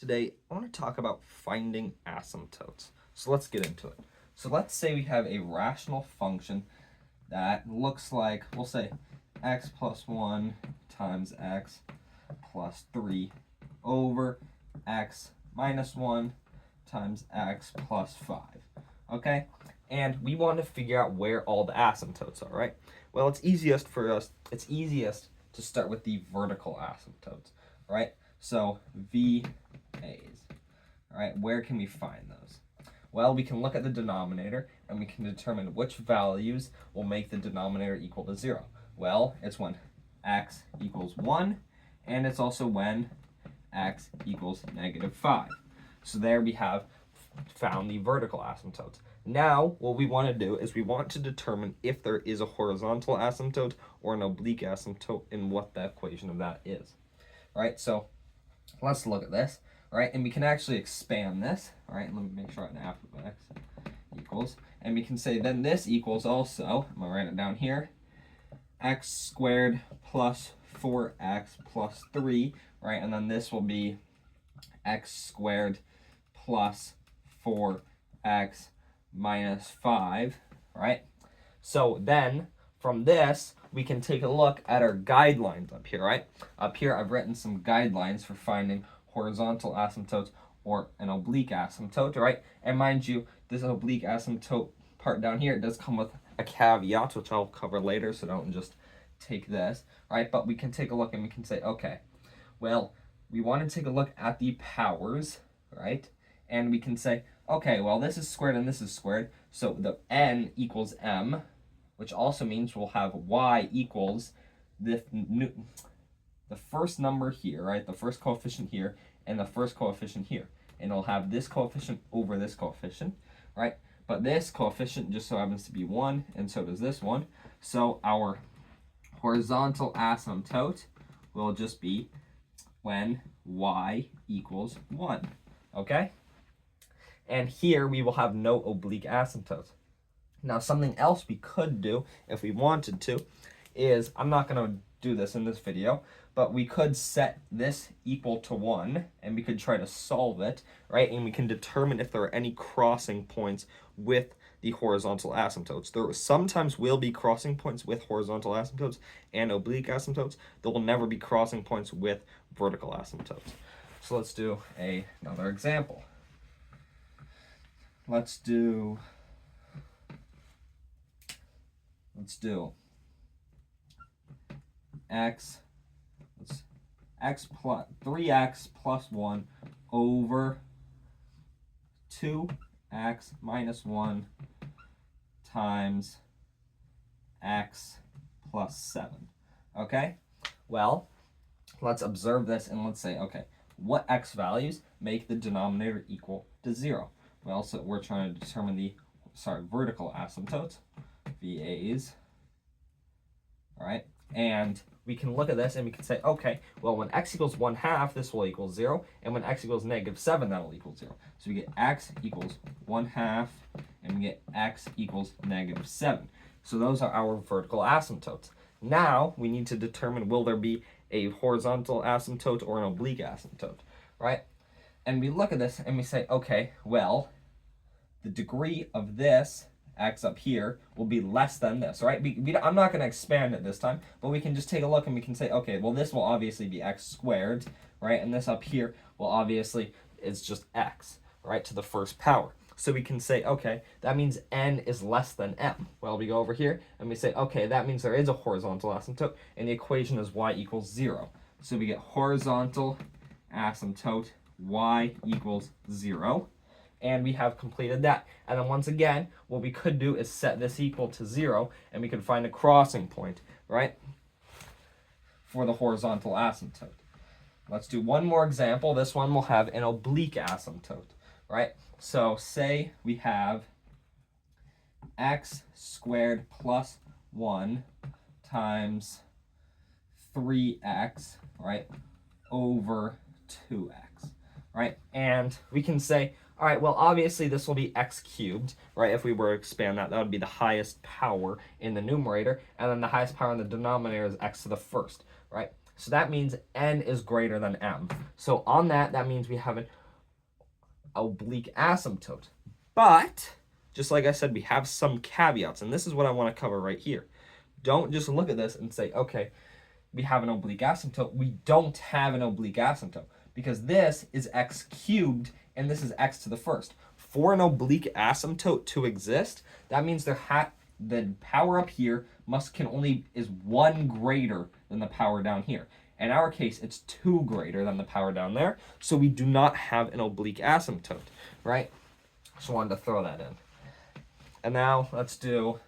Today, I want to talk about finding asymptotes. So let's get into it. So let's say we have a rational function that looks like, we'll say x plus 1 times x plus 3 over x minus 1 times x plus 5. Okay? And we want to figure out where all the asymptotes are, right? Well, it's easiest to start with the vertical asymptotes, right? So VA's, all right, where can we find those? Well, we can look at the denominator and we can determine which values will make the denominator equal to 0. Well, it's when x equals 1, and it's also when x equals negative 5. So there we have found the vertical asymptotes. Now, what we want to do is we want to determine if there is a horizontal asymptote or an oblique asymptote and what the equation of that is. All right, so let's look at this, all right, and we can actually expand this, all right, let me make sure I have x equals, and we can say then this equals also, I'm going to write it down here, x squared plus 4x plus 3, right, and then this will be x squared plus 4x minus 5, right? So then, from this, we can take a look at our guidelines up here, right? Up here, I've written some guidelines for finding horizontal asymptotes or an oblique asymptote, right? And mind you, this oblique asymptote part down here, it does come with a caveat, which I'll cover later, so don't just take this, right? But we can take a look and we can say, okay, well, we want to take a look at the powers, right? And we can say, okay, well, this is squared and this is squared, so the n equals m, which also means we'll have y equals the first number here, right? The first coefficient here and the first coefficient here. And it'll have this coefficient over this coefficient, right? But this coefficient just so happens to be 1, and so does this one. So our horizontal asymptote will just be when y equals 1, okay? And here we will have no oblique asymptotes. Now, something else we could do if we wanted to is, I'm not going to do this in this video, but we could set this equal to 1 and we could try to solve it, right? And we can determine if there are any crossing points with the horizontal asymptotes. There sometimes will be crossing points with horizontal asymptotes and oblique asymptotes. There will never be crossing points with vertical asymptotes. So let's do another example. Let's do x plus 3x plus 1 over 2x minus 1 times x plus 7. Okay? Well, let's observe this and let's say, okay, what x values make the denominator equal to 0? Well, so we're trying to determine the vertical asymptotes, VA's, all right? And we can look at this and we can say, okay, well, when x equals 1/2, this will equal 0, and when x equals negative 7, that will equal 0. So we get x equals 1/2, and we get x equals negative 7. So those are our vertical asymptotes. Now, we need to determine, will there be a horizontal asymptote or an oblique asymptote, right? And we look at this and we say, okay, well, the degree of this x up here will be less than this, right? I'm not going to expand it this time, but we can just take a look and we can say, okay, well, this will obviously be x squared, right? And this up here will obviously is just x, right, to the first power. So we can say, okay, that means n is less than m. Well, we go over here and we say, okay, that means there is a horizontal asymptote, and the equation is y equals 0. So we get horizontal asymptote y equals 0. And we have completed that. And then once again, what we could do is set this equal to 0, and we could find a crossing point, right, for the horizontal asymptote. Let's do one more example. This one will have an oblique asymptote, right? So say we have x squared plus 1 times 3x, right, over 2x, right? And we can say, all right, well, obviously this will be x cubed, right? If we were to expand that, that would be the highest power in the numerator, and then the highest power in the denominator is x to the first, right? So that means n is greater than m. So on that means we have an oblique asymptote. But, just like I said, we have some caveats, and this is what I want to cover right here. Don't just look at this and say, okay, we have an oblique asymptote. We don't have an oblique asymptote, because this is x cubed, and this is x to the first. For an oblique asymptote to exist, that means the power up here is 1 greater than the power down here. In our case, it's 2 greater than the power down there, so we do not have an oblique asymptote, right? Just wanted to throw that in. And now let's do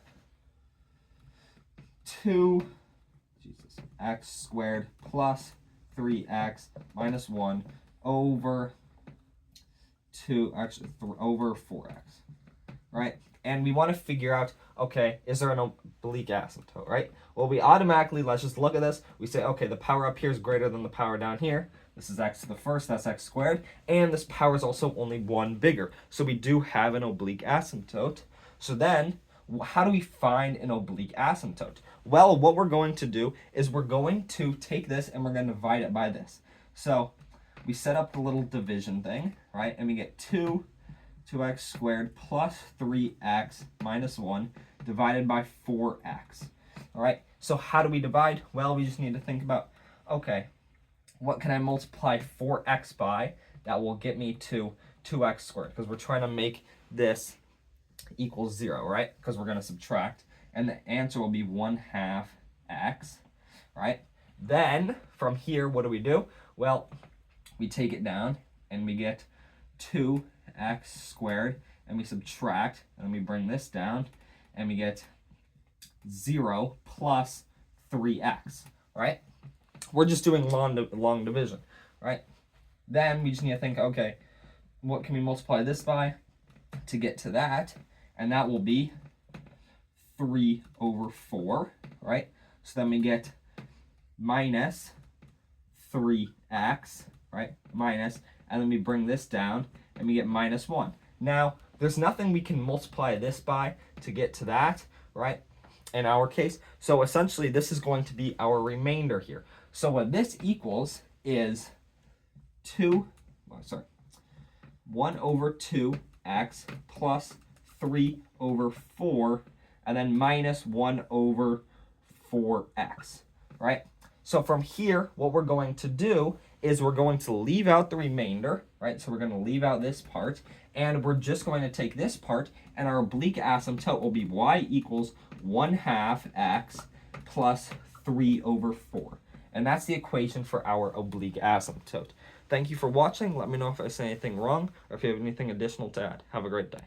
2x squared plus 3x minus 1 over over 4x, right? And we want to figure out, okay, is there an oblique asymptote, right? Well, we automatically, let's just look at this. We say, okay, the power up here is greater than the power down here. This is x to the first, that's x squared. And this power is also only 1 bigger. So we do have an oblique asymptote. So then, how do we find an oblique asymptote? Well, what we're going to do is we're going to take this and we're going to divide it by this. So we set up the little division thing, right? And we get 2x squared plus 3x minus 1 divided by 4x. All right, so how do we divide? Well, we just need to think about, okay, what can I multiply 4x by that will get me to 2x squared? Because we're trying to make this equals 0, right? Because we're going to subtract. And the answer will be 1/2 x, right? Then, from here, what do? Well, we take it down, and we get 2x squared, and we subtract, and then we bring this down, and we get 0 plus 3x, right? We're just doing long division, right? Then we just need to think, okay, what can we multiply this by to get to that? And that will be 3 over 4, right? So then we get minus 3x, right? Minus, and then we bring this down, and we get minus 1. Now, there's nothing we can multiply this by to get to that, right? In our case. So essentially, this is going to be our remainder here. So what this equals is 1 over 2x plus 3 over 4, and then minus 1 over 4x, right? So from here, what we're going to do is we're going to leave out the remainder, right? So we're going to leave out this part, and we're just going to take this part, and our oblique asymptote will be y equals 1/2 x plus 3 over 4. And that's the equation for our oblique asymptote. Thank you for watching. Let me know if I say anything wrong or if you have anything additional to add. Have a great day.